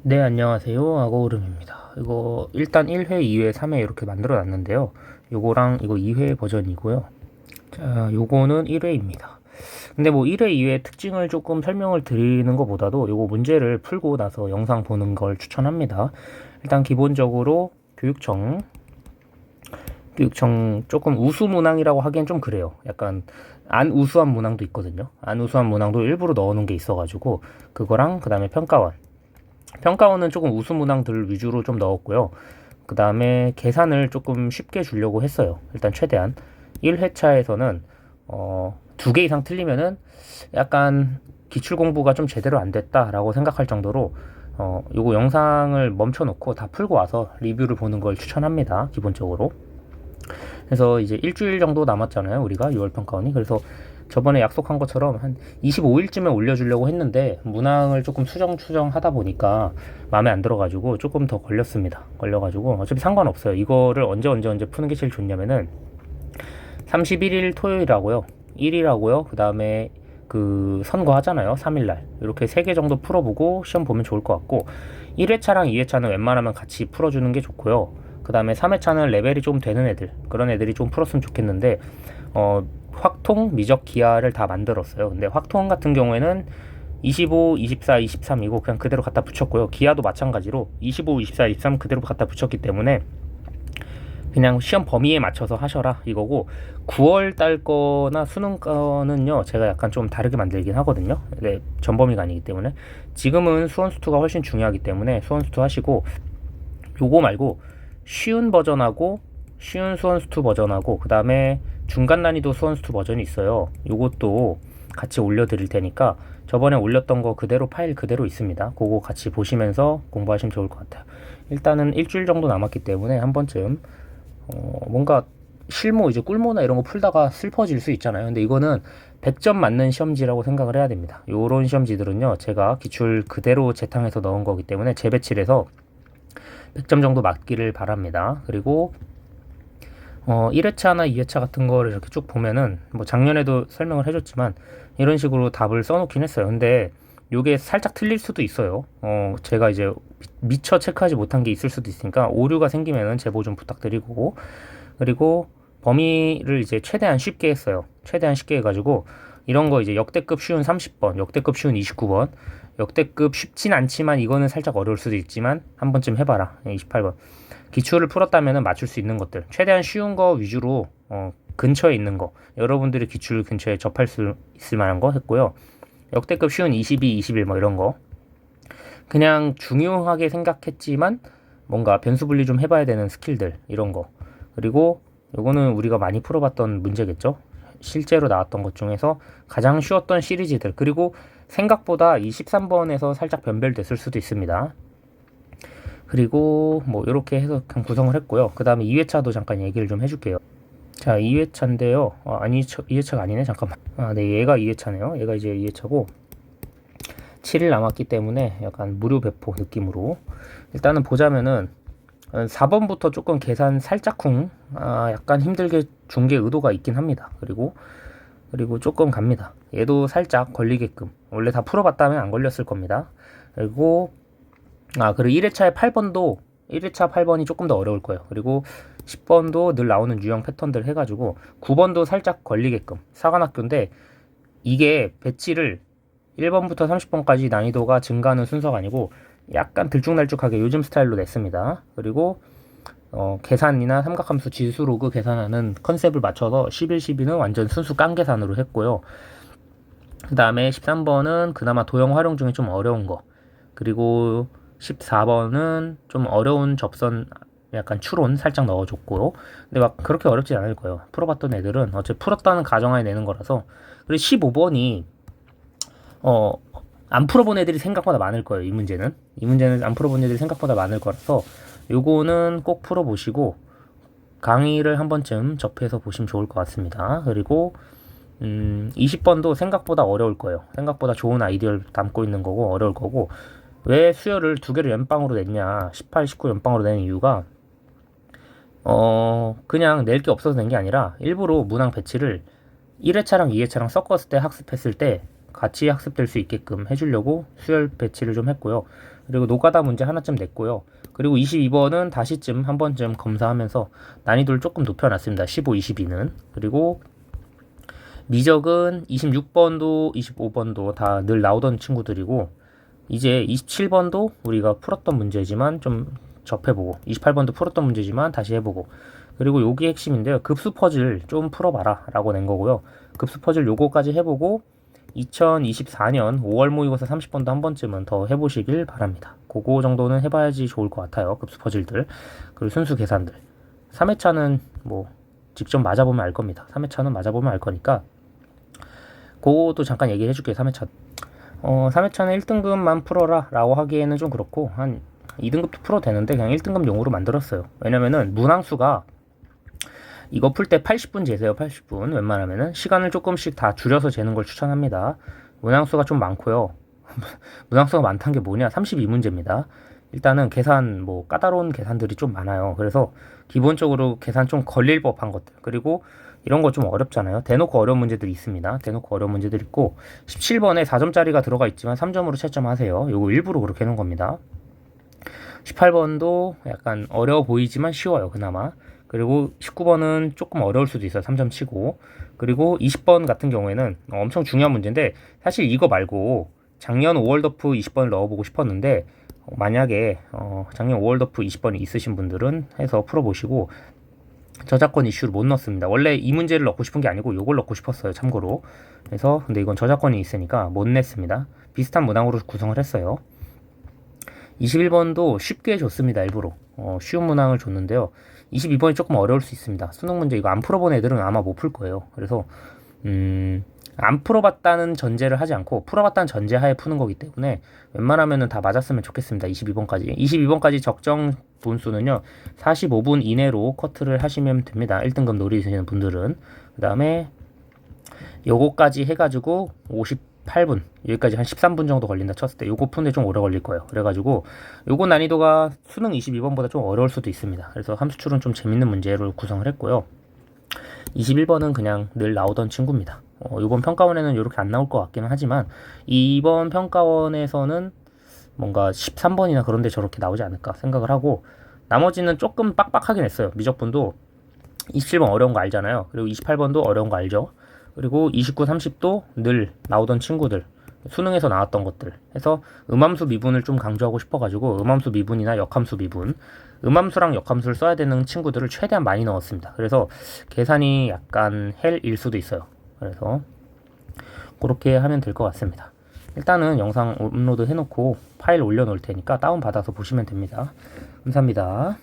네, 안녕하세요. 악어오름입니다. 이거 일단 1회, 2회, 3회 이렇게 만들어 놨는데요. 요거랑 이거 2회 버전이고요. 자, 요거는 1회입니다. 근데 뭐 1회, 2회 특징을 조금 설명을 드리는 것보다도 요거 문제를 풀고 나서 영상 보는 걸 추천합니다. 일단 기본적으로 교육청 조금 우수 문항이라고 하기엔 좀 그래요. 약간 안 우수한 문항도 있거든요. 안 우수한 문항도 일부러 넣어놓은 게 있어가지고 그거랑 그 다음에 평가원은 조금 우수 문항들 위주로 좀 넣었고요. 그 다음에 계산을 조금 쉽게 주려고 했어요. 일단 최대한 1회차에서는 2개 이상 틀리면은 약간 기출 공부가 좀 제대로 안 됐다라고 생각할 정도로 요거 영상을 멈춰놓고 다 풀고 와서 리뷰를 보는 걸 추천합니다. 기본적으로. 그래서 이제 일주일 정도 남았잖아요. 우리가 6월 평가원이. 그래서 저번에 약속한 것처럼 한 25일쯤에 올려주려고 했는데 문항을 조금 수정 하다 보니까 마음에 안 들어가지고 조금 더 걸렸습니다. 걸려가지고 어차피 상관없어요. 이거를 언제 푸는 게 제일 좋냐면은 31일 토요일하고요. 1일하고요. 그 다음에 그 선거하잖아요. 3일날. 이렇게 3개 정도 풀어보고 시험 보면 좋을 것 같고 1회차랑 2회차는 웬만하면 같이 풀어주는 게 좋고요. 그 다음에 3회차는 레벨이 좀 되는 애들 그런 애들이 좀 풀었으면 좋겠는데 확통, 미적 기하를 다 만들었어요. 근데 확통 같은 경우에는 25, 24, 23이고 그냥 그대로 갖다 붙였고요. 기하도 마찬가지로 25, 24, 23 그대로 갖다 붙였기 때문에 그냥 시험 범위에 맞춰서 하셔라 이거고 9월 달 거나 수능 거는요 제가 약간 좀 다르게 만들긴 하거든요. 네, 전범위가 아니기 때문에 지금은 수원수투가 훨씬 중요하기 때문에 수원수투 하시고 요거 말고 쉬운 버전하고 쉬운 수원수투 버전하고 그 다음에 중간 난이도 수원수투 버전이 있어요. 요것도 같이 올려드릴 테니까 저번에 올렸던 거 그대로 파일 그대로 있습니다. 그거 같이 보시면서 공부하시면 좋을 것 같아요. 일단은 일주일 정도 남았기 때문에 한 번쯤 뭔가 실무 이제 꿀모나 이런 거 풀다가 슬퍼질 수 있잖아요. 근데 이거는 100점 맞는 시험지라고 생각을 해야 됩니다. 요런 시험지들은요 제가 기출 그대로 재탕해서 넣은 거기 때문에 재배치해서 100점 정도 맞기를 바랍니다. 그리고 1회차나 2회차 같은 거를 이렇게 쭉 보면은 뭐 작년에도 설명을 해줬지만 이런 식으로 답을 써놓긴 했어요. 근데 요게 살짝 틀릴 수도 있어요. 제가 이제 미처 체크하지 못한 게 있을 수도 있으니까 오류가 생기면은 제보 좀 부탁드리고 그리고 범위를 이제 최대한 쉽게 했어요. 최대한 쉽게 해가지고 이런 거 이제 역대급 쉬운 30번, 역대급 쉬운 29번, 역대급 쉽진 않지만 이거는 살짝 어려울 수도 있지만 한 번쯤 해봐라. 28번. 기출을 풀었다면 맞출 수 있는 것들 최대한 쉬운 거 위주로 근처에 있는 거 여러분들이 기출 근처에 접할 수 있을 만한 거 했고요. 역대급 쉬운 22, 21 뭐 이런 거 그냥 중요하게 생각했지만 뭔가 변수 분리 좀 해봐야 되는 스킬들 이런 거 그리고 요거는 우리가 많이 풀어봤던 문제겠죠. 실제로 나왔던 것 중에서 가장 쉬웠던 시리즈들 그리고 생각보다 이 13번에서 살짝 변별됐을 수도 있습니다. 그리고 뭐 이렇게 해서 그냥 구성을 했고요. 그 다음에 2회차도 잠깐 얘기를 좀 해줄게요. 자, 2회차인데요. 아니, 2회차가 아니네. 잠깐만. 네, 얘가 2회차네요. 얘가 이제 2회차고 7일 남았기 때문에 약간 무료 배포 느낌으로 일단은 보자면은 4번부터 조금 계산 살짝쿵 약간 힘들게 준 게 의도가 있긴 합니다. 그리고 조금 갑니다. 얘도 살짝 걸리게끔 원래 다 풀어봤다면 안 걸렸을 겁니다. 그리고 1회차의 8번도 1회차 8번이 조금 더 어려울 거예요. 그리고 10번도 늘 나오는 유형 패턴들 해가지고 9번도 살짝 걸리게끔 사관학교인데 이게 배치를 1번부터 30번까지 난이도가 증가하는 순서가 아니고 약간 들쭉날쭉하게 요즘 스타일로 냈습니다. 그리고 계산이나 삼각함수 지수로그 계산하는 컨셉을 맞춰서 11, 12는 완전 순수 깡 계산으로 했고요. 그 다음에 13번은 그나마 도형 활용 중에 좀 어려운 거 그리고 14번은 좀 어려운 접선 약간 추론 살짝 넣어줬고요. 근데 막 그렇게 어렵지 않을 거예요. 풀어봤던 애들은 어차피 풀었다는 가정하에 내는 거라서. 그리고 15번이 안 풀어본 애들이 생각보다 많을 거예요. 이 문제는 안 풀어본 애들이 생각보다 많을 거라서 요거는 꼭 풀어보시고 강의를 한 번쯤 접해서 보시면 좋을 것 같습니다. 그리고 20번도 생각보다 어려울 거예요. 생각보다 좋은 아이디어를 담고 있는 거고 어려울 거고 왜 수열을 2개를 연방으로 냈냐 18, 19 연방으로 내는 이유가 그냥 낼 게 없어서 낸 게 아니라 일부러 문항 배치를 1회차랑 2회차랑 섞었을 때 학습했을 때 같이 학습될 수 있게끔 해주려고 수열 배치를 좀 했고요. 그리고 노가다 문제 하나쯤 냈고요. 그리고 22번은 다시쯤 한 번쯤 검사하면서 난이도를 조금 높여놨습니다. 15, 22는. 그리고 미적은 26번도 25번도 다 늘 나오던 친구들이고, 이제 27번도 우리가 풀었던 문제지만 좀 접해보고, 28번도 풀었던 문제지만 다시 해보고, 그리고 여기 핵심인데요. 급수 퍼즐 좀 풀어봐라 라고 낸 거고요. 급수 퍼즐 요거까지 해보고 2024년 5월 모의고사 30번도 한 번쯤은 더 해보시길 바랍니다. 그거 정도는 해봐야지 좋을 것 같아요. 급수 퍼즐들. 그리고 순수 계산들. 3회차는 뭐 직접 맞아보면 알 겁니다. 3회차는 맞아보면 알 거니까 그것도 잠깐 얘기해 줄게요. 3회차. 3회차는 1등급만 풀어라 라고 하기에는 좀 그렇고, 한 2등급도 풀어도 되는데 그냥 1등급 용으로 만들었어요. 왜냐면은 문항수가 이거 풀 때 80분 재세요. 80분. 웬만하면은 시간을 조금씩 다 줄여서 재는 걸 추천합니다. 문항수가 좀 많고요. 문항수가 많다는 게 뭐냐? 32문제입니다. 일단은 계산, 뭐 까다로운 계산들이 좀 많아요. 그래서 기본적으로 계산 좀 걸릴 법한 것들, 그리고 이런 거 좀 어렵잖아요. 대놓고 어려운 문제들이 있습니다. 대놓고 어려운 문제들 있고, 17번에 4점짜리가 들어가 있지만 3점으로 채점하세요. 요거 일부러 그렇게 해놓은 겁니다. 18번도 약간 어려워 보이지만 쉬워요. 그나마. 그리고 19번은 조금 어려울 수도 있어요. 3점 치고. 그리고 20번 같은 경우에는 엄청 중요한 문제인데, 사실 이거 말고 작년 5월더프 20번을 넣어보고 싶었는데, 만약에 작년 5월더프 20번이 있으신 분들은 해서 풀어보시고, 저작권 이슈를 못 넣었습니다. 원래 이 문제를 넣고 싶은 게 아니고 요걸 넣고 싶었어요. 참고로. 그래서 근데 이건 저작권이 있으니까 못 냈습니다. 비슷한 문항으로 구성을 했어요. 21번도 쉽게 줬습니다. 일부러 쉬운 문항을 줬는데요. 22번이 조금 어려울 수 있습니다. 수능 문제 이거 안 풀어본 애들은 아마 못 풀 거예요. 그래서 안 풀어봤다는 전제를 하지 않고 풀어봤다는 전제 하에 푸는 거기 때문에 웬만하면은 다 맞았으면 좋겠습니다. 22번까지 적정 분수는요 45분 이내로 커트를 하시면 됩니다. 1등급 노리시는 분들은. 그 다음에 요거까지 해가지고 58분, 여기까지 한 13분 정도 걸린다 쳤을 때 요거 푸는데 좀 오래 걸릴 거예요. 그래가지고 요거 난이도가 수능 22번보다 좀 어려울 수도 있습니다. 그래서 함수출은 좀 재밌는 문제로 구성을 했고요. 21번은 그냥 늘 나오던 친구입니다. 이번 평가원에는 이렇게 안 나올 것 같기는 하지만 이번 평가원에서는 뭔가 13번이나 그런데 저렇게 나오지 않을까 생각을 하고, 나머지는 조금 빡빡하긴 했어요. 미적분도 27번 어려운 거 알잖아요. 그리고 28번도 어려운 거 알죠. 그리고 29, 30도 늘 나오던 친구들, 수능에서 나왔던 것들 해서 음함수 미분을 좀 강조하고 싶어가지고 음함수 미분이나 역함수 미분, 음함수랑 역함수를 써야 되는 친구들을 최대한 많이 넣었습니다. 그래서 계산이 약간 헬일 수도 있어요. 그래서 그렇게 하면 될 것 같습니다. 일단은 영상 업로드 해놓고 파일 올려놓을 테니까 다운받아서 보시면 됩니다. 감사합니다.